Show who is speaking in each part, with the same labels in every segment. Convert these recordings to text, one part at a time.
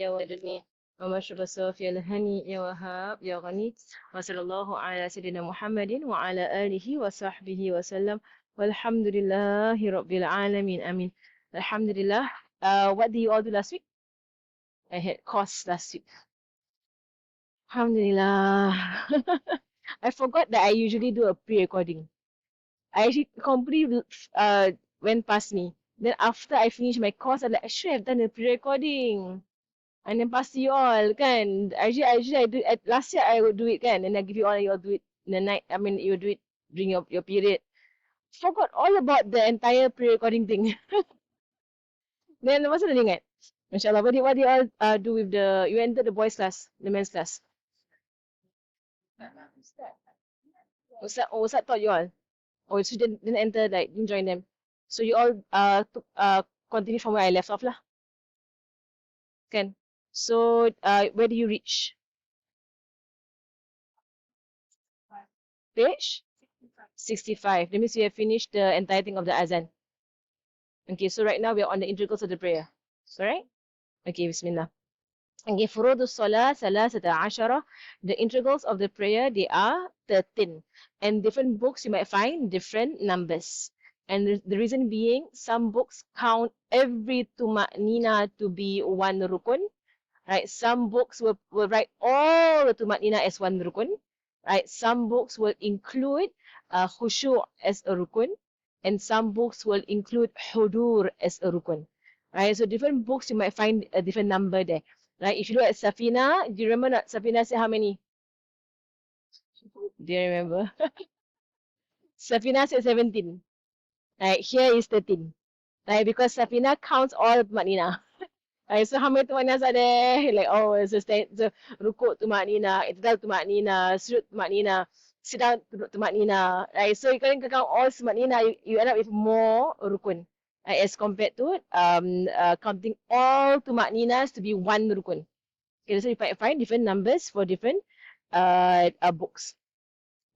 Speaker 1: يا ودني ومشرب الصوف يا الهني يا وهاب يا غني وصلى الله على سيدنا محمد وعلى آله وصحبه وسلم والحمد لله رب العالمين آمين. Alhamdulillah. What did you all do last week? I had course last week. Alhamdulillah. I forgot that I usually do a pre-recording. I actually completely went past me. Then after I finished my course, I'm like, I should have done a pre-recording. And then pass to you all, kan? Actually I do last year I would do it, kan? And I give you all, you all do it in the night. I mean, you do it during your period. Forgot all about the entire pre-recording thing. Then masa dah ingat? MasyaAllah, what did you all do with you entered the boys class, the men's class? Ustaz taught you all? Or so didn't enter, like, didn't join them? So you all continue from where I left off lah. Kan? So, where do you reach? Page 65. That means you have finished the entire thing of the azan. Okay, so right now we are on the integrals of the prayer. Alright? Okay, bismillah. Okay, furudus salah salasata ashara. The integrals of the prayer, they are 13. And different books you might find different numbers. And the reason being, some books count every tuma'nina to be one rukun. Right? Some books will write all the tuma'nina as one rukun. Right? Some books will include khushu' as a rukun. And some books will include hudur as a rukun. Right? So different books you might find a different number there. Right? If you look at Safina, do you remember not? Safina said how many? Do you remember? Safina said 17. Right? Here is 13. Right? Because Safina counts all Tumanina. Right? So how many Tumaninas are there? Like, oh, it's a so rukuk Tumanina, itidal Tumanina, sujud Tumanina, sit down Tumanina. Right? So you can count all Tumanina, you end up with more rukun. As compared to counting all tumakninas to be one rukun. Okay, so you might find different numbers for different books.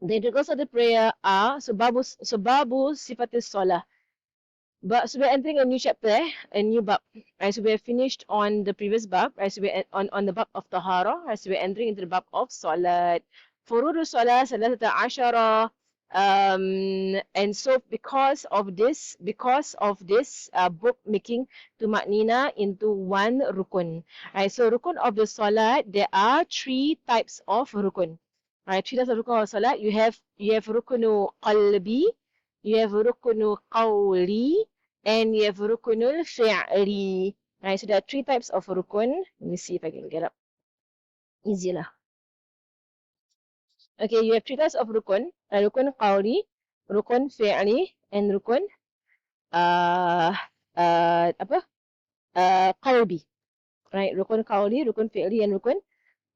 Speaker 1: The integrals of the prayer are babu sifatis solah. But so we're entering a new chapter, a new bab. Right, so we have finished on the previous bab. Right, so we're on the bab of tahara. Right, so we're entering into the bab of salat. Furudu salah salatata ashara. And so because of this book making tumaknina into one rukun. Right, so rukun of the salat, there are 3 types of rukun. Right, 3 types of rukun of salat. You have rukunu qalbi, you have rukunu qawli, and you have rukunul fi'li. Right, so there are 3 types of rukun. Let me see if I can get up. Easy lah. Okay, you have 3 types of rukun. Rukun qawli, rukun fi'li, and rukun qalbi. Right, rukun qawli, rukun fi'li, and rukun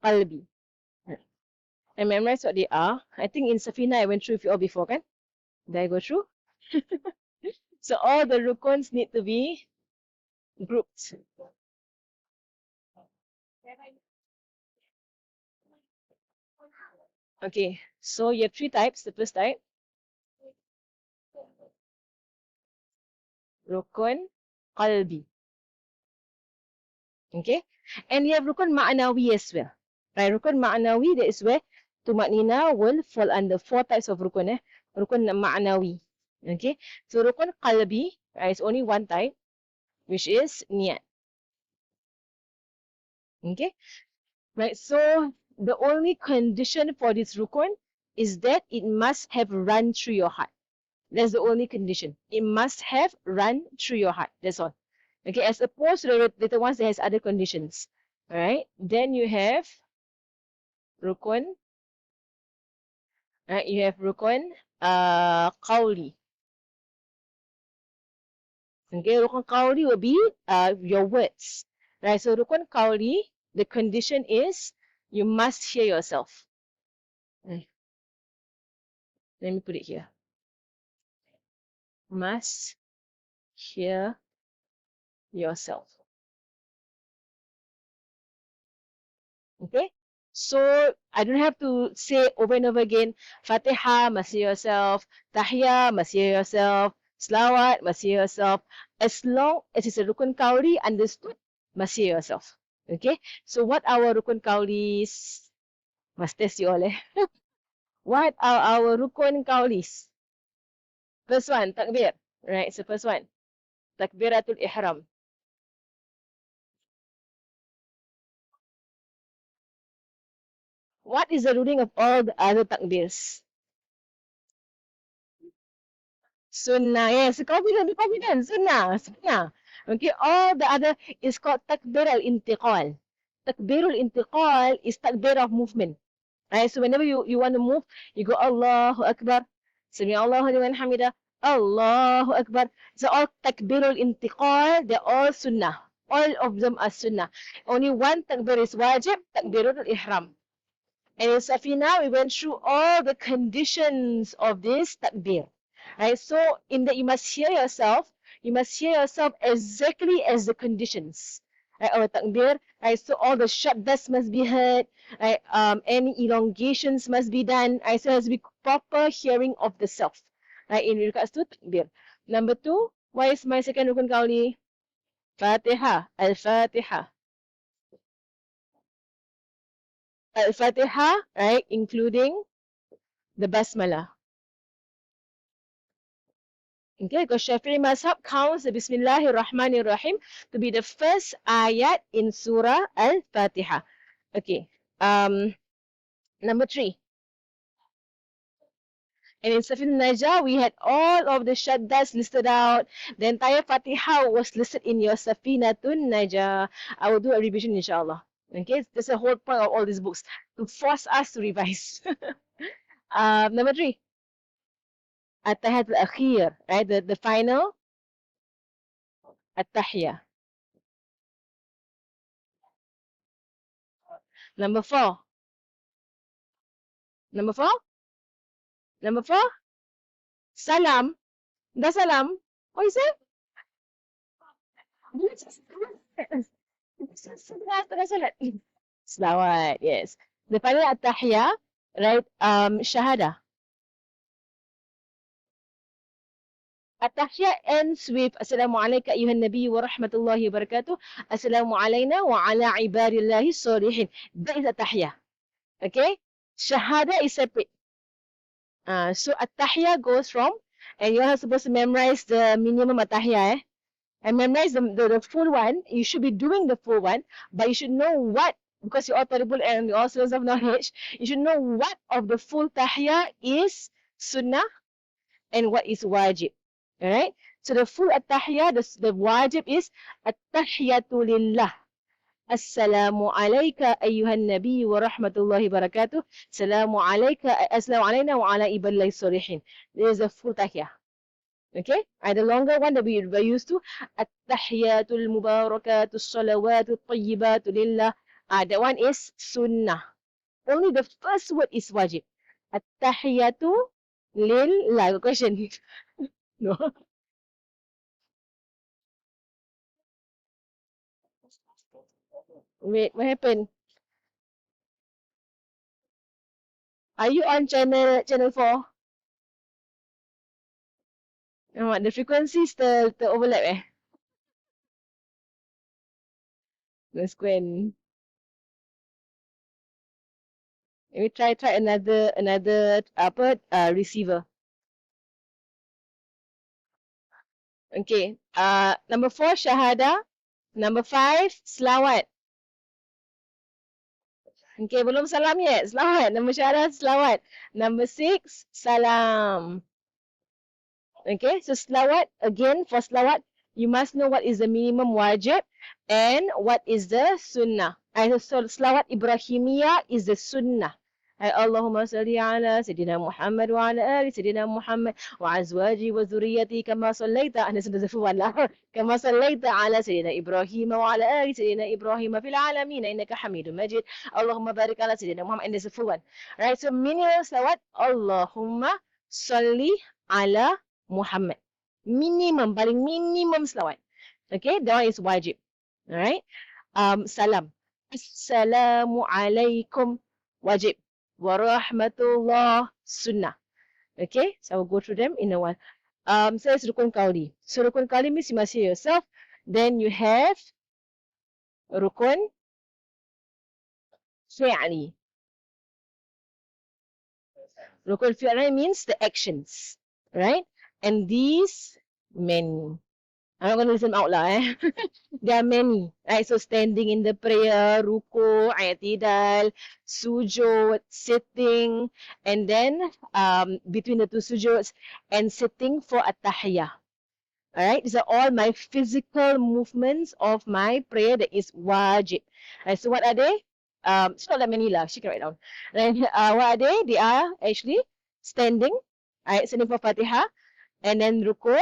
Speaker 1: qalbi. I memorize what they are. I think in Safina I went through with you all before, kan? Did I go through? So all the rukuns need to be grouped. Okay, so you have 3 types. The first type, rukun qalbi. Okay, and you have rukun ma'nawi as well. Right, rukun ma'nawi, that is where tumaknina will fall under 4 types of rukun. Rukun ma'nawi. Okay, so rukun qalbi, right, is only 1 type, which is niyat. Okay, right, so the only condition for this rukun is that it must have run through your heart. That's the only condition. It must have run through your heart. That's all. Okay, as opposed to the ones that has other conditions. Alright, then you have rukun. Right, you have rukun qawli. Okay, rukun qawli will be your words. Right, so rukun qawli, the condition is you must hear yourself. Let me put it here. Must hear yourself. Okay, so I don't have to say over and over again, Fatiha, must hear yourself, Tahiyya, must hear yourself, Salawat, must hear yourself. As long as it's a rukun qawli, understood, must hear yourself. Okay, so what our rukun kaulis? Must test you all What are our rukun kaulis? First one, takbir. Right, so first one, takbiratul ihram. What is the ruling of all the other takbirs? Sunnah, yes, confident, be confident, sunnah. Okay, all the other is called takbir al-intiqal. Takbir al-intiqal is takbir of movement. Right, so whenever you want to move, you go Allahu Akbar, Sami Allahu liman hamida, Allahu Akbar. So all takbir al-intiqal, they're all sunnah. All of them are sunnah. Only one takbir is wajib, takbir al-ihram. And in Safina, we went through all the conditions of this takbir. Right? So in that you must hear yourself exactly as the conditions. Right? Our takbir, right? So all the shaddas must be heard, right? Any elongations must be done. Right? So there has to be proper hearing of the self. Right? In regards to takbir. Number 2, what is my second rukun kauli? Fatiha, Al-Fatiha. Al-Fatiha, right? Including the basmalah. Okay, because Shafi'i Mazhab counts the Bismillahir Rahmanir Rahim to be the first ayat in Surah Al-Fatiha. Okay, number 3. And in Safin Najah, we had all of the shaddas listed out. The entire Fatiha was listed in your Safinatun Najah. I will do a revision, inshallah. Okay, that's the whole point of all these books, to force us to revise. Number 3. At-Tahiyat al-Akhir, right? The final At-Tahiyah. Number 4. Number 4? Number 4? Salam. Dah salam. What is it? Tengah salat. Selawat, yes. The final At-Tahiyah, right? Shahadah. At-Tahiyah ends with Assalamualaikum ayuhan Nabi wa rahmatullahi wa barakatuh. Assalamu alayna wa ala ibadillahi salihin. That is At-Tahiyah. Okay? Shahada is separate. So At-Tahiyah goes from, and you are supposed to memorize the minimum At-Tahiyah, and memorize the full one. You should be doing the full one, but you should know what, because you're all terrible and you're all sources of knowledge, you should know what of the full Tahiyah is Sunnah and what is Wajib. Alright? So the full At-Tahiyah, the Wajib is At-Tahiyatu Lillah. Assalamu alayka ayyuhan nabi wa rahmatullahi barakatuh. Assalamu alayna wa ala ibadillahi salihin. There is a full tahiyah. Okay? And the longer one that we are used to, At-Tahiyatul Mubarakatul Salawatul Tayyibatul Lillah. That one is Sunnah. Only the first word is wajib. At-Tahiyatu Lillah. Question. No. Wait, what happened? Are you on channel 4? The frequencies overlap Let's go and maybe try another receiver. Okay. Number 4 Shahada. Number 5 Selawat. Okay, belum salam yet. Selawat. Number Syahada, selawat. Number 6, salam. Okay, so selawat, again, for selawat, you must know what is the minimum wajib and what is the sunnah. And so selawat Ibrahimiyah is the sunnah. Allahumma salli ala Sayyidina Muhammad wa ala ali Sayyidina Muhammad wa azwaji wa zuriyati kama sallaita. And this is the full one lah. Kama sallaita ala Sayyidina Ibrahim wa ala ali Sayyidina Ibrahim fil alamin innaka Hamidum Majid. Allahumma barik ala Sayyidina Muhammad. And this is the full one. Right, so minimum salawat, Allahumma salli ala Muhammad. Minimum, paling minimum salawat. Okay, that one is wajib. Alright. Salam. Assalamu alaikum, wajib. Warahmatullah, sunnah. Okay, so I will go through them in a while. So it's rukun kauli. So rukun kauli means you must hear yourself. Then you have rukun fi'li. Rukun fi'li means the actions, right? And these many. I'm not going to list them out lah. There are many, right? So standing in the prayer, ruku, i'tidal, sujud, sitting, and then between the two sujuds and sitting for at-tahiyah. Alright, these are all my physical movements of my prayer that is wajib. Right, so what are they? It's not that many lah. She can write down. Then what are they? They are actually standing, right, standing for Fatihah, and then ruku',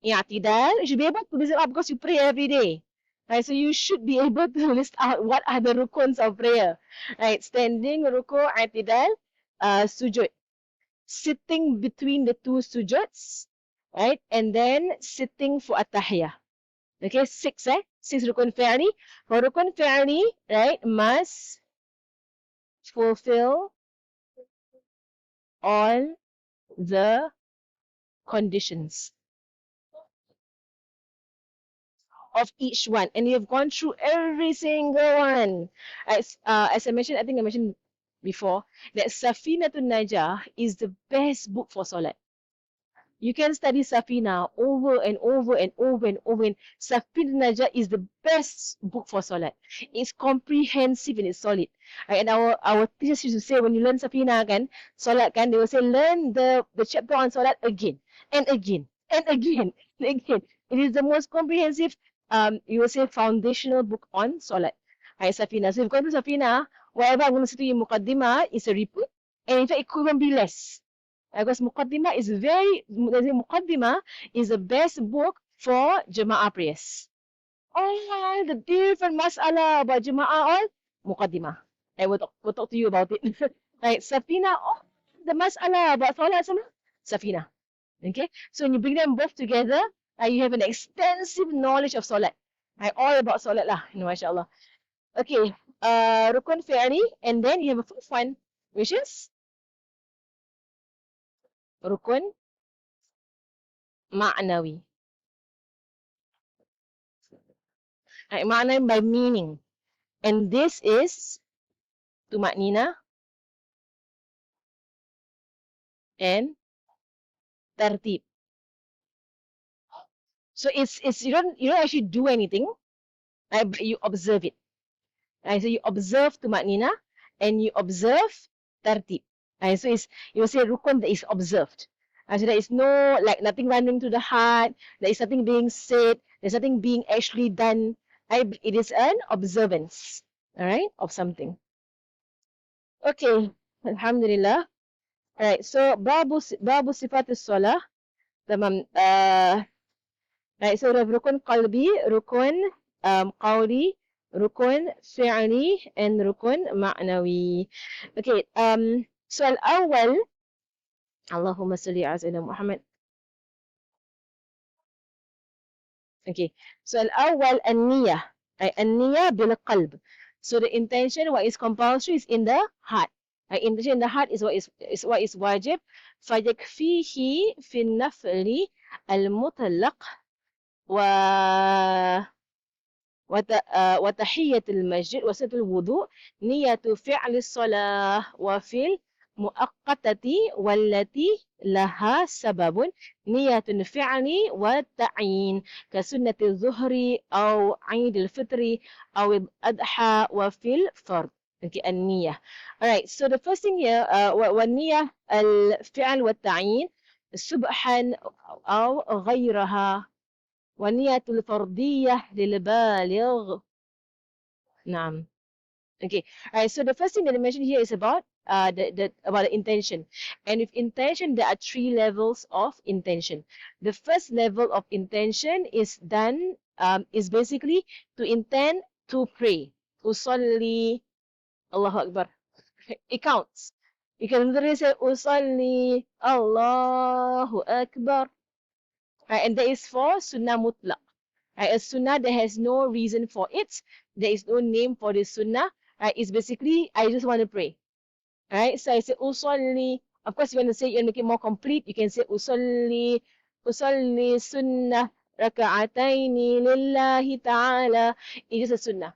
Speaker 1: i'tidal. You should be able to list it out because you pray every day. Right, so you should be able to list out what are the rukons of prayer. Right, standing, ruku', i'tidal, sujud. Sitting between the two sujuds, right? And then sitting for at-tahiyah. Okay, 6 6 rukun fi'li. For rukun fi'li, right, must fulfill all the conditions of each one. And you've gone through every single one. As I mentioned, I think I mentioned before, that Safinatun Najah is the best book for Salat. You can study Safina over and over and over and over again. Safinatun Najah is the best book for Salat. It's comprehensive and it's solid. Right? And our teachers used to say, when you learn Safina kan, Salat kan, they will say, learn the chapter on Salat again and again and again and again. It is the most comprehensive, you will say, foundational book on Salat. Right, Safina. So if you go to Safina, whatever I'm going to say to you, Muqaddimah is a repeat. And in fact, it could even be less. Because Muqaddimah is Muqaddimah is the best book for Jama'ah prayers. All the different mas'ala about Jama'ah, all Muqaddimah. I will talk to you about it. Right, Safina, all the mas'ala about Salat sama, Safina. Okay, so when you bring them both together, you have an extensive knowledge of Salat. Right, all about Salat lah, mashallah. Okay, Rukun fi'li, and then you have a fourth one, which is Rukun ma'nawi. Right, ma'nawi by meaning. And this is tumaknina and tartib. So it's you don't actually do anything, right, but you observe it. Right, so you observe tumaknina and you observe tartib. Right, so it's, you will say rukun that is observed. So there is no, like, nothing running to the heart, there is nothing being said, there's nothing being actually done. Right, it is an observance, all right, of something. Okay, alhamdulillah. Right, so babu sifatus salah. Tamam. Right, so we have rukun qalbi, rukun qawli, rukun fi'li, and rukun ma'nawi. Okay, so al-awwal, Allahumma salli ala sayyidina Muhammad. Okay, so al-awwal an-niyah. An-niyah bil qalb. So the intention, what is compulsory, is in the heart. Intention in the heart is what is wajib. فَيَكْفِيهِ فِي النَّفْلِ الْمُطْلَقِ وتحية المسجد وسط الوضوء نية فعل الصلاة وفي المؤقتة والتي لها سبب نية الفعل والتعيين كسنة الظهر أو عيد الفطر أو الأضحى وفي الفرض. Okay, النية. Alright, so the first thing here, والنية الفعل والتعيين سبحا أو غيرها والنية الفردية للبالغ. نعم. Okay. Alright, so the first thing that I mentioned here is about the intention. And with intention, there are 3 levels of intention. The first level of intention is done, is basically to intend to pray. Usalli, Allahu Akbar. It counts. You can literally say Usalli, Allahu Akbar. Right, and that is for sunnah mutlaq. Right, a sunnah that has no reason for it. There is no name for this sunnah. Right, it's basically, I just want to pray. Right, so I say usalli. Of course, you want to say, you want to make it more complete. You can say usalli sunnah raka'ataini lillahi ta'ala. It is a sunnah.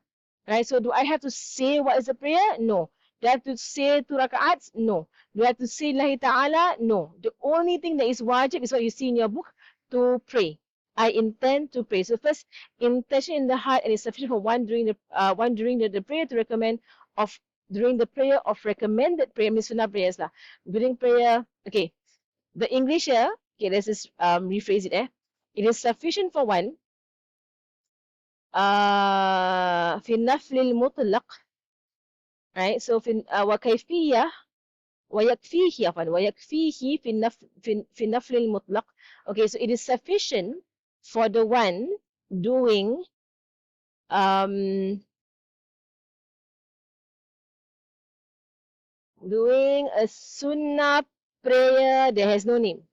Speaker 1: Right? So do I have to say what is the prayer? No. Do I have to say 2 rak'ats? No. Do I have to say Lillahi Ta'ala? No. The only thing that is wajib is what you see in your book, to pray. I intend to pray. So first, intention in the heart, and it's sufficient for one during the prayer to recommend of during the prayer of recommended prayer, means sunnah prayers lah. During prayer, okay. The English here, okay, let's just rephrase it. It is sufficient for one في النفل المطلق, right? So في وكيفية ويكفيه عفوا ويكفيه في النفل المطلق. Okay, so it is sufficient for the one doing doing a sunnah prayer that has no name.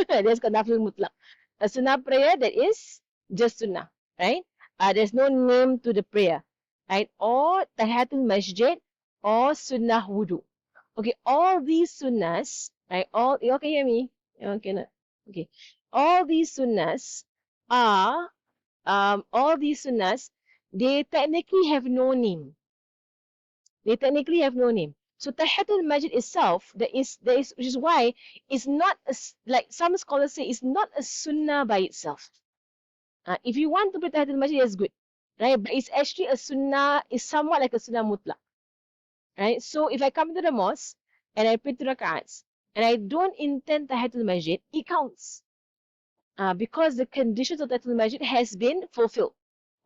Speaker 1: That's called nafil mutlaq. A sunnah prayer that is just sunnah, right? There's no name to the prayer, right? Or tahiyatul masjid or sunnah wudu. Okay, all these sunnahs, right? All, you all can hear me? You all cannot? Okay. All these sunnahs are, they technically have no name. They technically have no name. So Tahiyatul Masjid itself, which is why it's not like some scholars say, it's not a sunnah by itself. If you want to pray Tahiyatul Masjid, that's good, right? But it's actually a sunnah, it's somewhat like a sunnah mutlaq, right? So if I come to the mosque and I pray 2 rak'ats and I don't intend Tahiyatul Masjid, it counts. Because the conditions of Tahiyatul Masjid has been fulfilled.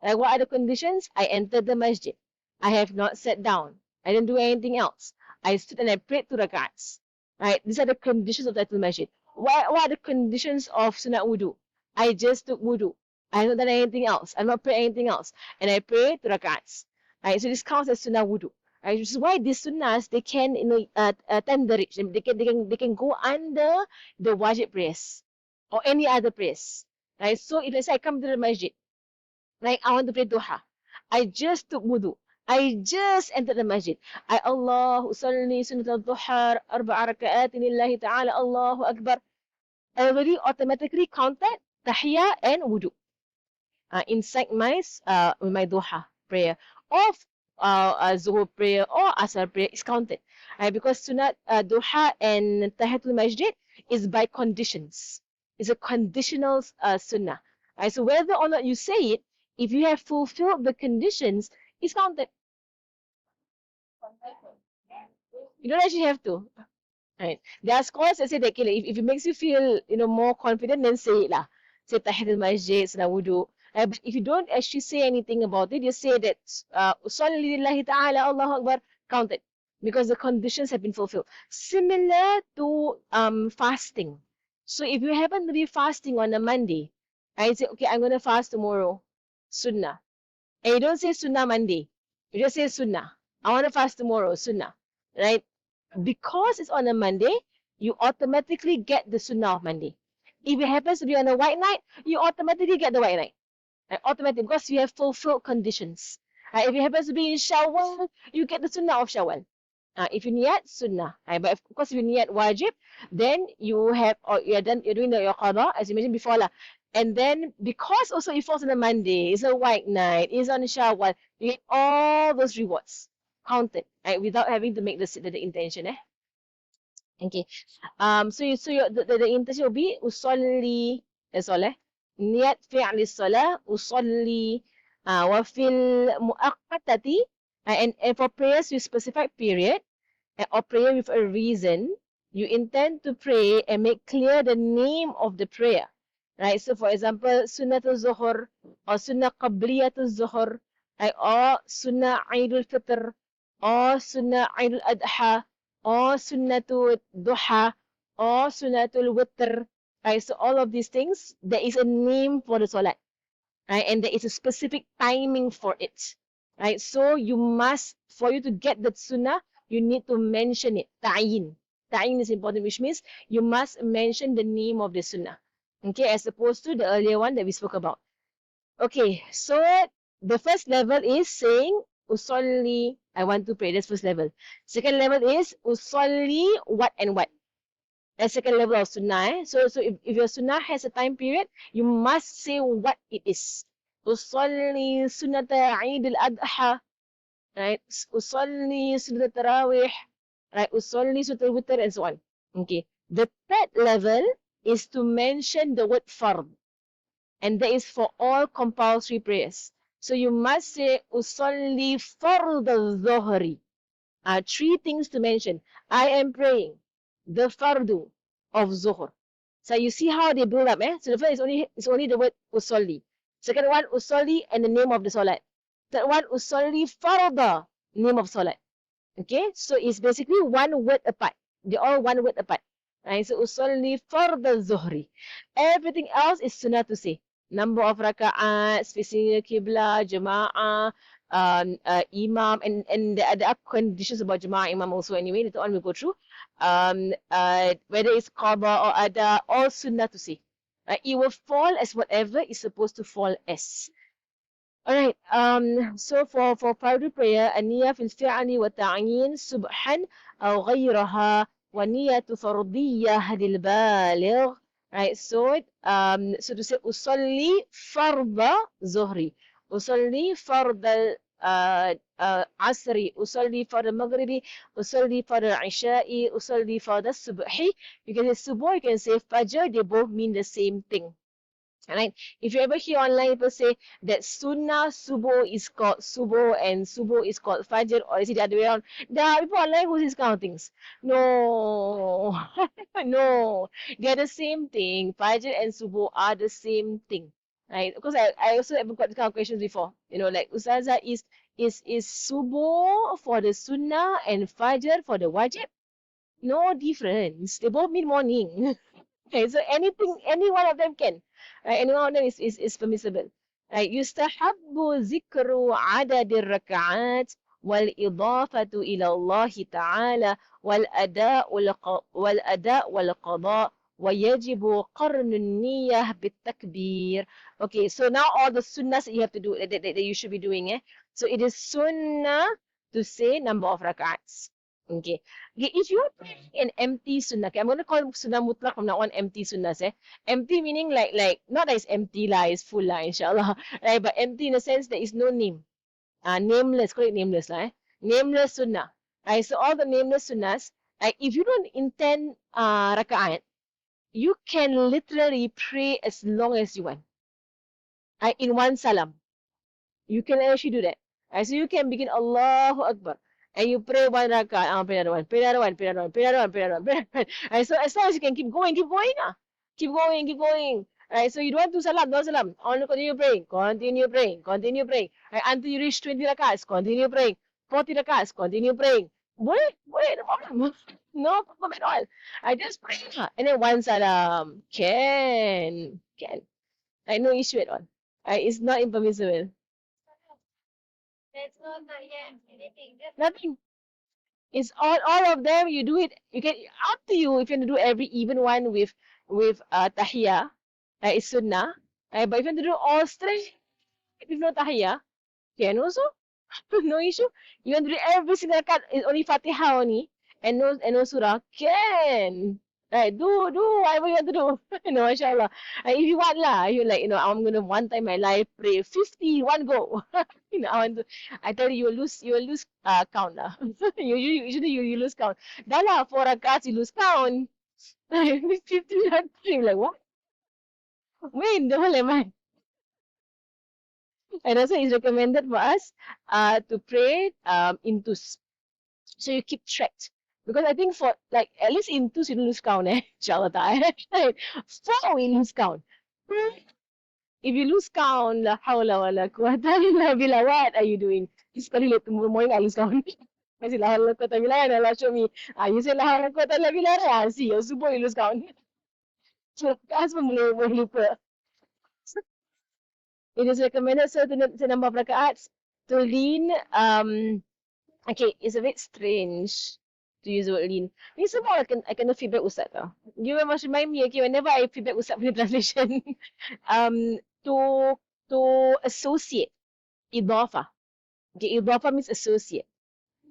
Speaker 1: Like what are the conditions? I entered the masjid. I have not sat down. I didn't do anything else. I stood and I prayed 2 rak'ats. Right? These are the conditions of Tahiyatul Masjid. What are the conditions of Sunnah Wudu? I just took Wudu. I haven't done anything else. I'm not praying anything else. And I prayed 2 rak'ats. Right? So this counts as Sunnah Wudu. Right? Which is why these Sunnahs, they can, tandarij. They can go under the wajib prayers or any other prayers. Right? So if let's say I come to the masjid, like I want to pray duha, I just took wudu, I just entered the masjid, I Allahu salli sunnat al-duha 4 raka'atin lillahi ta'ala, Allahu Akbar, I already automatically counted tahiyya and wudu inside my duha prayer, of zuhur prayer or asar prayer is counted, because sunat duha and tahiyatul masjid is by conditions. It's a conditional sunnah. So whether or not you say it, if you have fulfilled the conditions, it's counted. You don't actually have to. Right? There are scholars that say that if it makes you feel more confident, then say it lah. Say tahiyatul masjid, sunnah wudu. But if you don't actually say anything about it, you say that Salli lillahi ta'ala, Allahu Akbar, counted. Because the conditions have been fulfilled. Similar to fasting. So if you happen to be fasting on a Monday, I say, okay, I'm going to fast tomorrow. Sunnah. And you don't say Sunnah Monday. You just say Sunnah. I want to fast tomorrow. Sunnah. Right? Because it's on a Monday, you automatically get the Sunnah of Monday. If it happens to be on a white night, you automatically get the white night. Right? Automatically, because you have fulfilled conditions. Right? If it happens to be in Shawwal, you get the Sunnah of Shawwal. If you niyat, Sunnah. Right? But of course, if you niyat wajib, then you have, or you're doing your qada, as you mentioned before lah. And then, because also it falls on a Monday, it's a white night, it's on Shawwal, you get all those rewards counted, right? Without having to make the intention, Okay. The intention will be usolli, that's all, Niyat fi'li salah, usolli, wa fil mu'aqqatati, and for prayers with specific period, or prayer with a reason, you intend to pray and make clear the name of the prayer. Right? So for example, Sunnatul Zuhur or Sunnah Qabliyatul Zuhur, right? Or Sunnah Eidul Fitr or Sunnah Eidul Adha or Sunnatul Duha or Sunnatul Witr. Right? So all of these things, there is a name for the Salat. Right? And there is a specific timing for it. Right? So you must, for you to get that Sunnah, you need to mention it. Ta'yin. Ta'yin is important, which means you must mention the name of the Sunnah. Okay, as opposed to the earlier one that we spoke about. Okay, so the first level is saying usolli, I want to pray. That's first level. Second level is usolli what and what. That's second level of sunnah. So if your sunnah has a time period, you must say what it is. Usolli sunnata Eid al-Adha. right? Usalli sunnat tarawih, right? Usalli sunnat witr, and so on. Okay. The third level is to mention the word fard, and that is for all compulsory prayers. So you must say usalli fard al-dhuhri. Three things to mention. I am praying the fardu of zuhr. So you see how they build up, eh? So the first is only the word usalli. Second one, usalli and the name of the salat. Third one, usalli farda, name of salat. Okay, so it's basically one word apart. They're all one word apart. Right? So usalli farda zuhri. Everything else is sunnah to say. Number of raka'at, facing the qibla, jama'ah, imam, and there are conditions about jama'ah, imam also anyway. Later on we'll go through. Whether it's qada or ada, all sunnah to say. It will fall as whatever is supposed to fall as. Alright, so for fardu prayer, النية في الفعل والتعيين سبحا أو غيرها ونية فردية للبالغ. Right, so to say أصلي فرض ظهري، أصلي فرض عصري، أصلي فرض مغربي، أصلي فرض عشائي، أصلي فرض الصبحي. You can say subuh, you can say fajr, they both mean the same thing. Right? If you ever hear online people say that Sunnah Subuh is called Subuh and Subuh is called Fajr, or is it the other way around? There are people online who say these kind of things. No, no, they are the same thing. Fajr and Subuh are the same thing, right? Because I also have got this kind of questions before. You know, like Ustazah, is Subuh for the Sunnah and Fajr for the Wajib? No difference. They both mean morning. Okay, so anything, any one of them can. Right? Any one of them is permissible. Right? يستحب ذكر عدد الركعات والإضافة إلى الله تعالى والأداء والقضاء ويجب قرن النية بالتكبير. Okay, so now all the sunnahs that you have to do, that you should be doing. So it is sunnah to say number of rak'ats. Okay. Okay, if you are praying an empty sunnah, okay, I'm going to call sunnah mutlaq from now on empty sunnahs. Empty meaning like not that it's empty lah, it's full lah, inshallah. Right, but empty in the sense there is no name. Nameless, call it nameless lah. Nameless sunnah. Right, so all the nameless sunnahs, if you don't intend raka'at, you can literally pray as long as you want. In one salam. You can actually do that. So you can begin Allahu Akbar. And you pray one rak'ah, pray another one, pray another one, pray another one, pray another one, pray another one, pray another one. So as long as you can keep going. Keep going, keep going. Right, so you don't have to salam, no salam. Only continue praying, continue praying, continue praying. Right, until you reach 20 rak'ahs, continue praying. 40 rak'ahs, continue praying. Boleh, no problem. No problem at all. I just pray. And then one salam. Can. Right, no issue at all. Right, it's not impermissible.
Speaker 2: That's not yet anything.
Speaker 1: Nothing. It's all of them. You do it. You can up to you if you want to do every even one with tahiyah. It's sunnah. But if you want to do all straight with no tahiyah, can also. No issue. You want to do every single cut is only Fatiha only and no surah. Can. Right, do whatever you want to do. Mashallah. If you want lah, you like, I'm gonna one time in my life pray 50, one go. I tell you, you will lose count lah. Usually you lose count. Dah lah, 4 rakats, you lose count. 50 like what? When the hell am I? And also it's recommended for us to pray in twos. So you keep track. Because I think for like at least in twos you don't lose count, inshallah ta'ala. 4 we lose count. If you lose count, la hawla wa la quwwata illa billah, what are you doing? It's very late tomorrow morning, I lose count. I say la hawla wa la quwwata illa billah, Allah show me. You say la hawla wa la quwwata illa billah, see, your subuh you lose count. So, kas pun boleh lupa. It is recommended to number of raka'ats to lean. Okay, it's a bit strange to use the word lean. Ni semua I kena feedback Ustaz tau. You must remind me, okay, whenever I feedback Ustaz punya translation, to associate idafa. Okay, idafa means associate.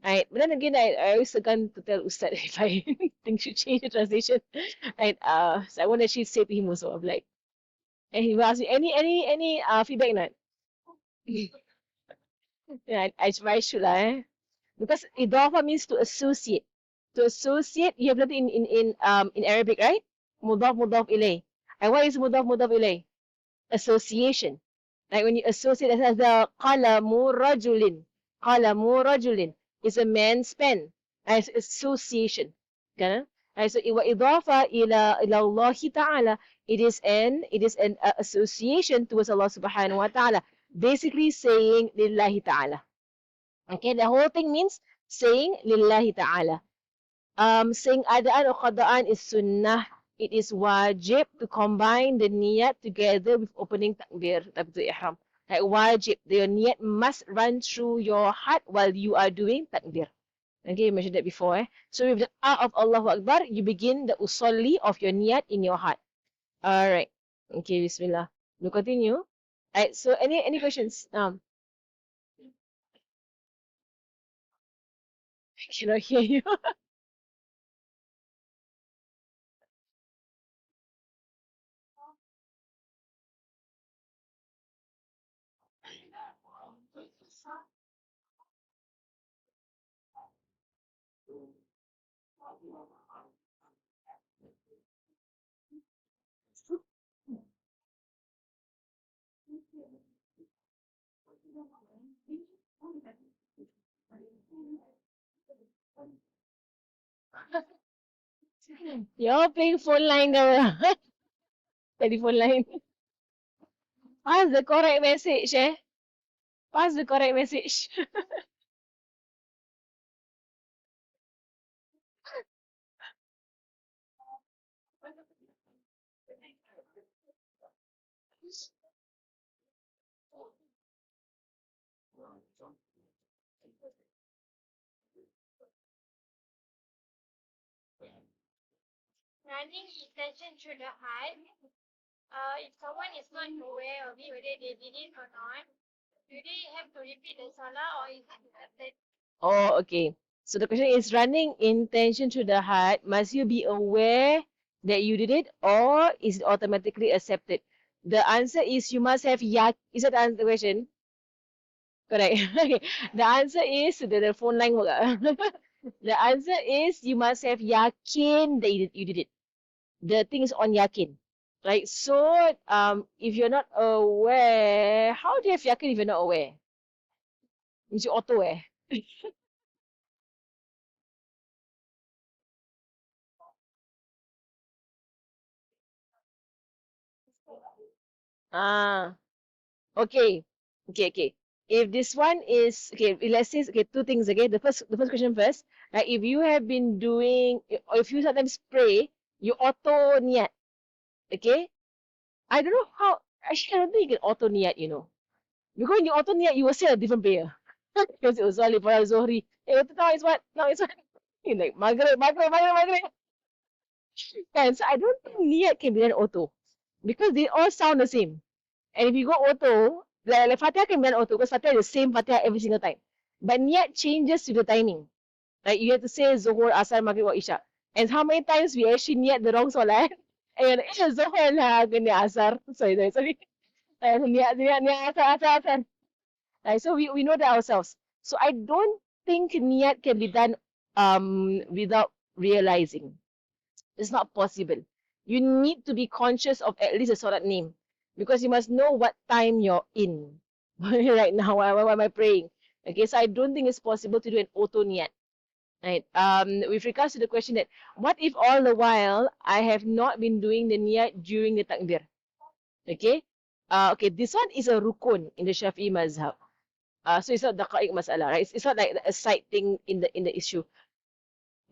Speaker 1: Right, but then again, I always segan to tell Ustaz if I think should change the translation. Right, so I want to actually say to him also, I'm like, and he will ask me, any feedback not? Yeah, I should lah. Because idafa means to associate. To associate, you have learned in Arabic, right? Mudaf ilay. And what is mudaf ilay? Association. Like when you associate as the qalamu rajulin. Qalamu rajulin is a man's pen. As association. Kan? So idafa ila Allah Ta'ala, it is an association towards Allah Subhanahu wa Ta'ala. Basically saying lillahi ta'ala. Okay, the whole thing means saying lillahi ta'ala. Saying adaan or qadaan is sunnah. It is wajib to combine the niyat together with opening takbir, takbir ihram. Like wajib, your niyat must run through your heart while you are doing takbir. Okay, you mentioned that before. So with the of Allahu Akbar, you begin the usolli of your niyat in your heart. Alright. Okay, bismillah. We'll continue. Alright, so any questions? I cannot hear you. You're playing phone line now. Telephone line. Pass the correct message, eh? Pass the correct message.
Speaker 2: Running intention through the heart. If someone is not aware of it, whether they did it or not, do they have to repeat the salah or is it accepted?
Speaker 1: Oh, okay. So the question is running intention to the heart. Must you be aware that you did it or is it automatically accepted? The answer is you must have Is that the answer the question? Correct. Okay. The answer is the phone line work. The answer is you must have yakin that you did it. The thing is on yakin. Right? So if you're not aware, how do you have yakin if you're not aware? Means you auto aware. Ah, okay. Okay. If this one is okay, let's say okay, two things again. The first question first. Right? If you have been doing or if you sometimes pray, you auto niat. Okay? I don't know how actually I don't think you can auto niat, you know. Because when you auto niat, you will say a different prayer. Because it was only for Zohri. Now it's what? Now it's what? You like Maghrib. And so I don't think niat can be done auto. Because they all sound the same. And if you go auto, like Fatiha can be done auto because Fatiha is the same Fatiha every single time. But niyat changes to the timing. Like you have to say Zuhur, Asar, Maghrib, or Isha. And how many times we actually niyat the wrong solat? And you're like, Zuhur lah, kena Asar. Sorry. Niyat, Asar. So we know that ourselves. So I don't think niyat can be done without realizing. It's not possible. You need to be conscious of at least a solat name because you must know what time you're in right now. Why am I praying? Okay, so I don't think it's possible to do an auto niyat. Right. With regards to the question that what if all the while I have not been doing the niyat during the takbir? Okay. Okay, this one is a rukun in the Shafi'i mazhab. So it's not daqa'iq mas'ala, right? It's not like a side thing in the issue.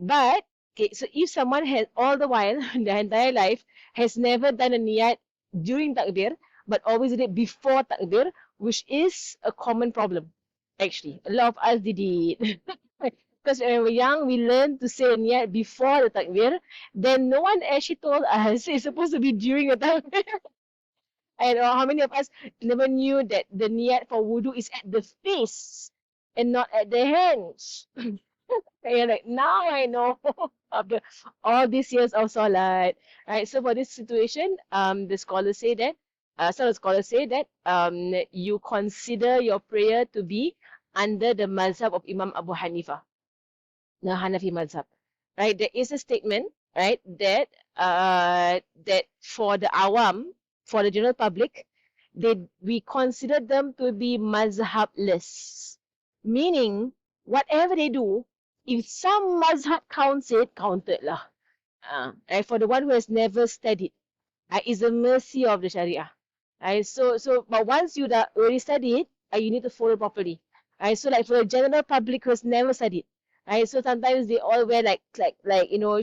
Speaker 1: But okay, so if someone has all the while, their entire life, has never done a niyat during takbir, but always did it before takbir, which is a common problem. Actually, a lot of us did it. Because when we were young, we learned to say niyat before the takbir. Then no one actually told us it's supposed to be during the takbir. And how many of us never knew that the niyat for wudu is at the face and not at the hands? And you're like, now I know after all these years of salat. Right. So for this situation, the scholars say that some of the scholars say that you consider your prayer to be under the mazhab of Imam Abu Hanifa, the Hanafi mazhab. Right? There is a statement, right, that that for the awam, for the general public, we consider them to be mazhabless. Meaning, whatever they do, if some mazhab counts it, counted lah. Right? For the one who has never studied, is the mercy of the Sharia. Right? But once you already studied, you need to follow properly. Right? So, like for the general public who has never studied, right? So sometimes they all wear like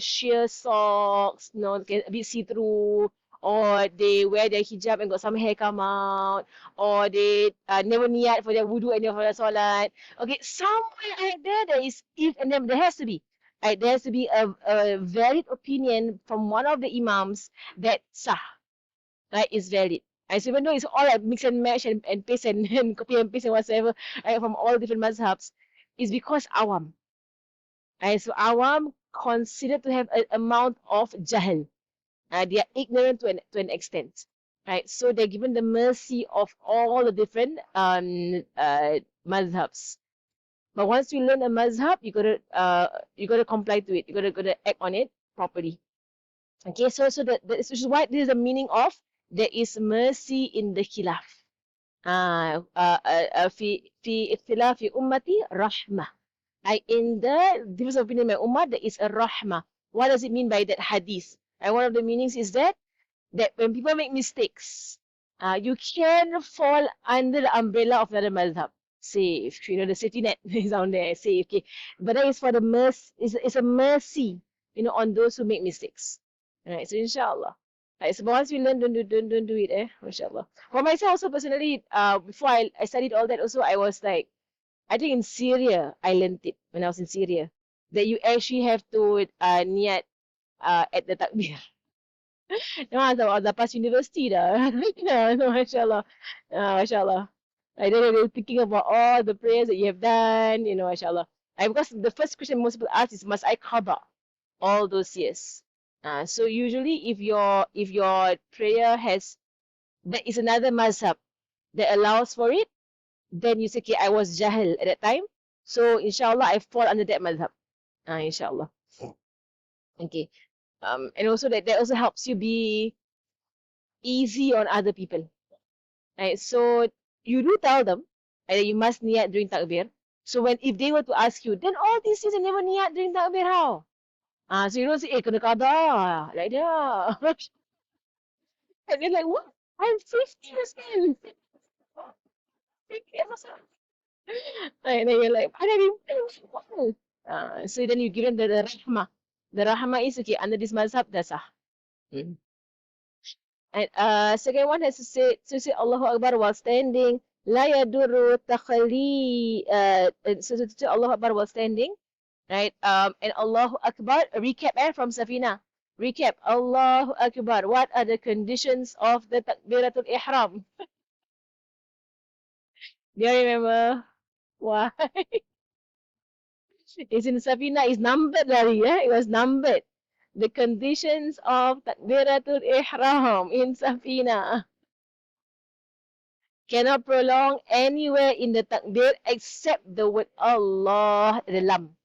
Speaker 1: sheer socks, a bit see through, or they wear their hijab and got some hair come out, or they never niyat for their wudu and for their solat. Okay, somewhere out there is if and then there has to be. Right, there has to be a valid opinion from one of the imams that sah, right, is valid. Right, so even though it's all like mix and match and paste and copy and paste and whatsoever, right, from all different mazhabs, it's because awam. Right, so awam considered to have an amount of jahil. They are ignorant to an extent. Right, so they're given the mercy of all the different mazhabs. But once you learn a mazhab, you gotta comply to it. You gotta act on it properly. Okay, so this is why this is the meaning of there is mercy in the khilaf. في اختلاف أمتي رحمة. In the difference of opinion in my ummah, there is a rahmah. What does it mean by that hadith? One of the meanings is that when people make mistakes, you can fall under the umbrella of another madhab. Safe. The safety net is down there. Safe. Okay. But that is for the mercy. It's a mercy, on those who make mistakes. Alright. So inshallah. Right, so once we learn, don't do it, Inshallah. For myself also personally, before I studied all that also, I was like, I think in Syria, I learned it when I was in Syria, that you actually have to niyat at the takbir. No, dah pas university dah. No, mashallah. Mashallah. I don't know, thinking about all the prayers that you have done, mashallah. Because the first question most people ask is, must I cover all those years? So usually if your prayer that is another mazhab that allows for it, then you say, okay, I was jahil at that time. So inshallah, I fall under that madhab. Inshallah. Okay. And also that also helps you be easy on other people. Right? So you do tell them that you must niyat during takbir. So if they were to ask you, then all these things I never niyat during takbir, how? So you don't say, kena qada, like that. And they're like, what? I'm 50 years old. And then you're like, so then you give them the rahmah. The rahmah is okay under this mazhab, that's And second one has to say Allahu Akbar while standing. La yadurru takhali. So to say Allahu Akbar while standing, right? And Allahu Akbar, recap from Safina. Recap. Allahu Akbar. What are the conditions of the takbiratul ihram? Do you remember? Why? It's in Safina. It's numbered, Dari. It was numbered. The conditions of takbiratul ihram in Safina. Cannot prolong anywhere in the takbir except the word Allah, the lam.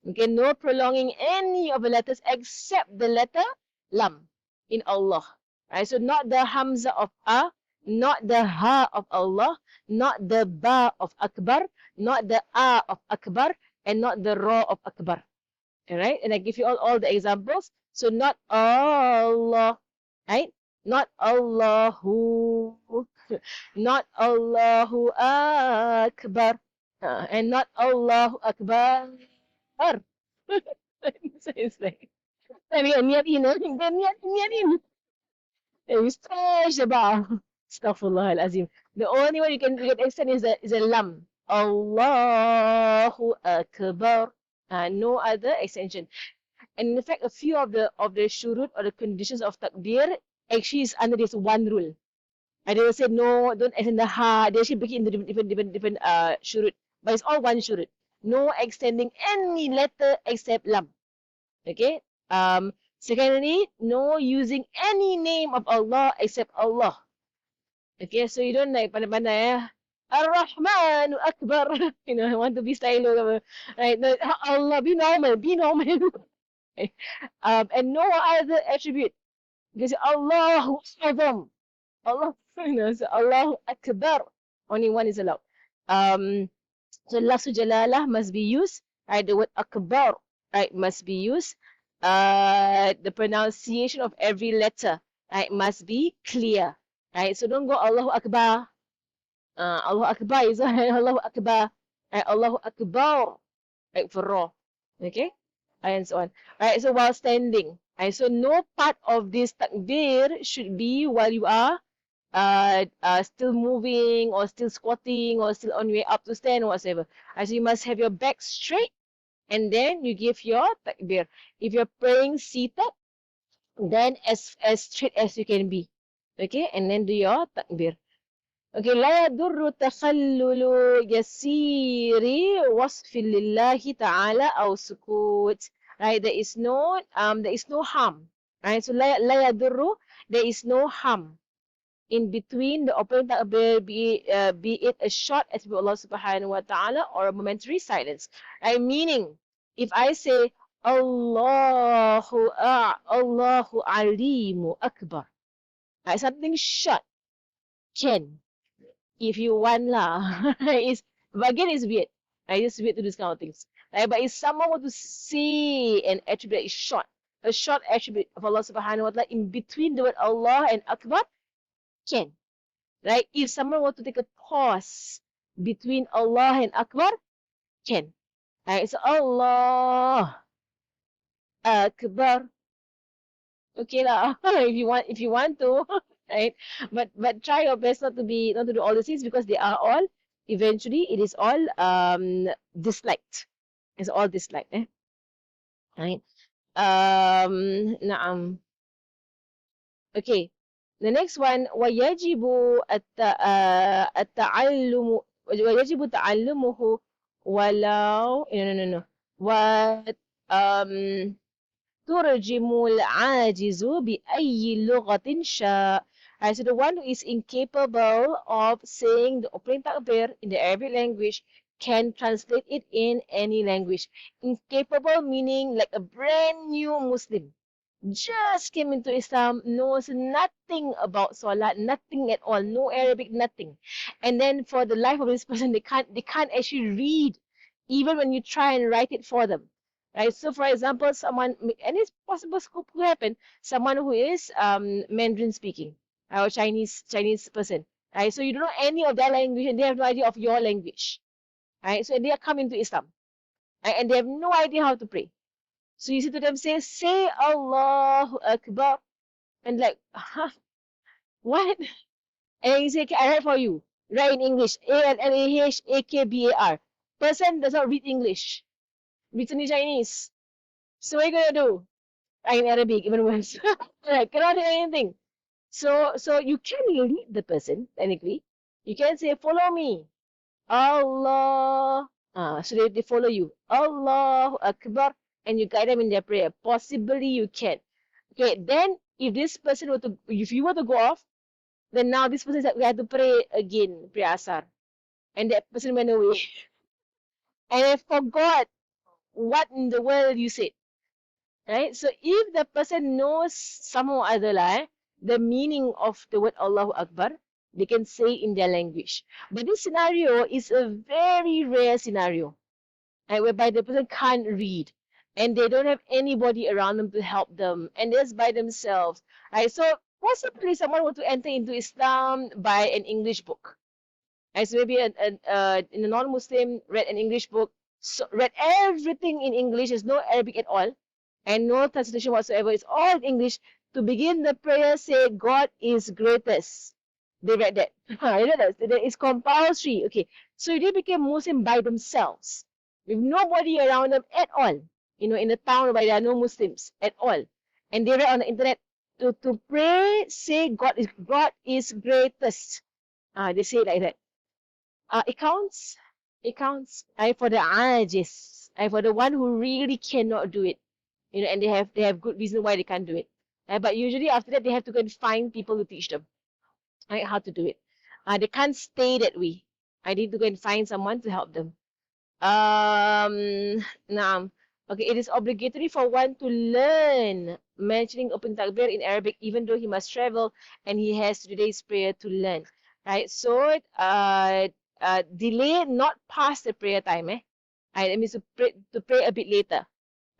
Speaker 1: Okay, no prolonging any of the letters except the letter lam in Allah. Right, so not the hamza of not the ha of Allah, not the ba of akbar, not the a of akbar, and not the ra of akbar. Alright, and I give you all the examples. So not Allah, right? Not Allahu, not Allahu Akbar, and not Allahu Akbar. So it's like, niat in. And you stretch the bar. Astaghfirullah al-Azim. The only one you can extend is a lam. Allahu Akbar. No other extension. And in fact, a few of the shurut or the conditions of takbir actually is under this one rule. And they will say no, don't extend the ha. They actually break it into different shurut, but it's all one shurut. No extending any letter except lam. Okay. Secondly, no using any name of Allah except Allah. Okay, so you don't like pandai-pandai Ar-Rahman Akbar. I want to be stylo. Right? No, Allah, be normal, be normal. And no other attribute. Because Allahu Azam. Allah, so Allahu Akbar. Only one is allowed. So lafzu jalalah must be used. Right, the word akbar, right, must be used. The pronunciation of every letter, right, must be clear. Right, so don't go Allahu Akbar. Allahu Akbar is Allahu Akbar. Right, Allahu Akbar. Right, for raw. Okay, and so on. Right, so while standing. Right, so no part of this takbir should be while you are still moving or still squatting or still on your way up to stand or whatever. So you must have your back straight and then you give your takbir. If you're praying seated, then as straight as you can be. Okay, and then do your takbir. Okay, لا يضر تخلل يسير وصف لله تعالى أو سكوت. Right, there is no harm. Right, so لا يضر, there is no harm in between the opening takbir, be it a short attribute of Allah subhanahu wa ta'ala or a momentary silence. Right? Meaning, if I say Allahu Alimu Akbar, right? Something short can, if you want lah. But again, it's weird. Right? It's weird to do this kind of things. Right? But if someone were to say an attribute that is short, a short attribute of Allah subhanahu wa ta'ala in between the word Allah and Akbar, can. Right? If someone were to take a pause between Allah and Akbar, can. Right? So Allah Akbar. Okay lah. if you want to, right? But try your best not to do all these things because they are all eventually it is all disliked. It's all disliked. Right? Naam. Okay. The next one, وَيَجِبُ التَّعَلُّمُ وَيَجِبُ تَعَلُّمُهُ وَلَوْ no. تُرْجِمُ الْعَاجِزُ بِأَيِّ لُغَةٍ شَاءَ. So the one who is incapable of saying the opening takbir in the Arabic language can translate it in any language. Incapable meaning like a brand new Muslim. Just came into Islam, knows nothing about Salat, nothing at all, no Arabic, nothing. And then for the life of this person, they can't actually read, even when you try and write it for them. Right? So for example, someone, and it's possible could happen, someone who is Mandarin speaking, or Chinese person. Right? So you don't know any of their language and they have no idea of your language. Right? So they are coming to Islam. Right? And they have no idea how to pray. So you say to them, say Allahu Akbar. And like, huh? What? And you say, okay, I write for you. Write in English. ALLAHAKBAR. Person does not read English. Reads only Chinese. So what are you going to do? Write in Arabic, even worse. Right, cannot do anything. So you can lead the person, technically. You can say, follow me. Allah. So they follow you. Allahu Akbar. And you guide them in their prayer. Possibly you can. Okay, then if you were to go off, then now this person said we have to pray again, pray asar. And that person went away. And I forgot what in the world you said. Right? So if the person knows somehow or other the meaning of the word Allahu Akbar, they can say in their language. But this scenario is a very rare scenario. Right, whereby the person can't read. And they don't have anybody around them to help them. And they're just by themselves. Right? So possibly someone were to enter into Islam by an English book. Right? So maybe in a non-Muslim read an English book, so read everything in English. There's no Arabic at all. And no translation whatsoever. It's all in English. To begin the prayer, say, God is greatest. They read that. It's compulsory. Okay. So they became Muslim by themselves. With nobody around them at all. In the town where there are no Muslims at all. And they read on the internet to pray, say God is greatest. They say it like that. It counts. It counts. For the ajiz. For the one who really cannot do it. And they have good reason why they can't do it. But usually after that they have to go and find people to teach them how to do it. They can't stay that way. I need to go and find someone to help them. Naam. Okay, it is obligatory for one to learn mentioning open takbir in Arabic, even though he must travel and he has today's prayer to learn. Right? So, delay not past the prayer time. Right? That means to pray a bit later.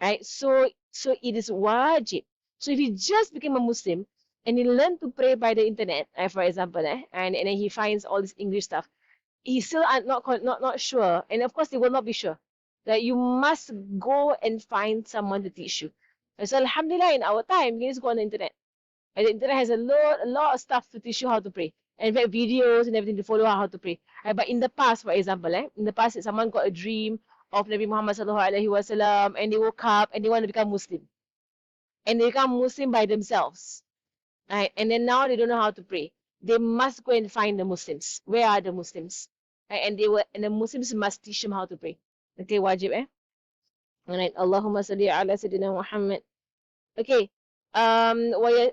Speaker 1: Right? So it is wajib. So if he just became a Muslim and he learned to pray by the internet, for example, and then he finds all this English stuff, he's still not sure, and of course they will not be sure. That you must go and find someone to teach you. And so Alhamdulillah, in our time, you can just go on the internet. And the internet has a lot of stuff to teach you how to pray. And in fact, videos and everything to follow how to pray. But in the past, for example, in the past, someone got a dream of Nabi Muhammad sallallahu alaihi wasallam, and they woke up and they want to become Muslim, and they become Muslim by themselves, right? And then now they don't know how to pray. They must go and find the Muslims. Where are the Muslims? Right? And the Muslims must teach them how to pray. Okay, wajib, Alright. Allahumma salli ala Sayyidina Muhammad. Okay.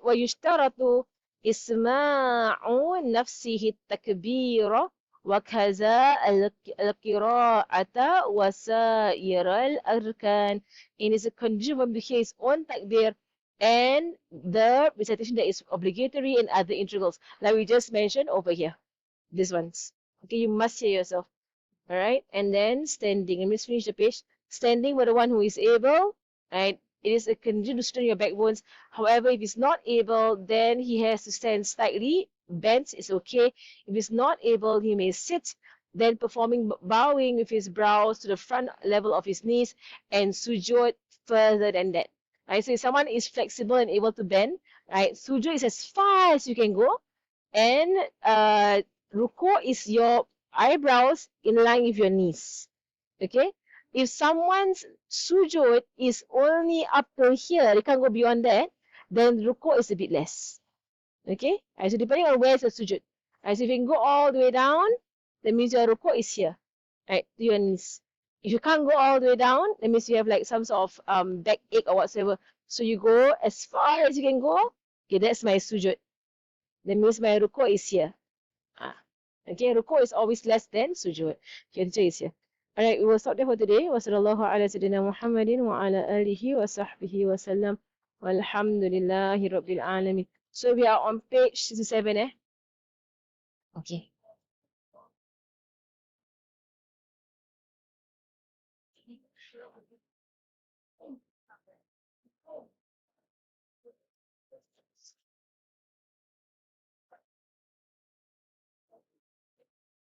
Speaker 1: ويشترط إسماع نفسه التكبير وكذا القراءة وسائر الأركان. It is a condition for him to hear his own takbir and the recitation that is obligatory and other integrals, like we just mentioned over here. These ones. Okay, you must hear yourself. Alright, and then standing. Let me finish the page. Standing for the one who is able, right? It is a condition to strengthen your backbones. However, if he's not able, then he has to stand slightly. Bent is okay. If he's not able, he may sit, then performing bowing with his brows to the front level of his knees and sujood further than that. Right? So if someone is flexible and able to bend, right? Sujood is as far as you can go, and ruku is your eyebrows in line with your knees. Okay? If someone's sujood is only up to here, they can't go beyond that, then ruku is a bit less. Okay? So depending on where's your sujood. So if you can go all the way down, that means your ruku is here, right, to your knees. If you can't go all the way down, that means you have like some sort of backache or whatsoever. So you go as far as you can go. Okay, that's my sujood. That means my ruku is here. Okay, ruku is always less than sujood. Okay, the is here. Alright, we will stop there for today. Wa sallallahu ala sayyidina Muhammadin wa ala alihi wa sahbihi wa sallam. Walhamdulillahi rabbil alamin. So we are on page 67, Okay.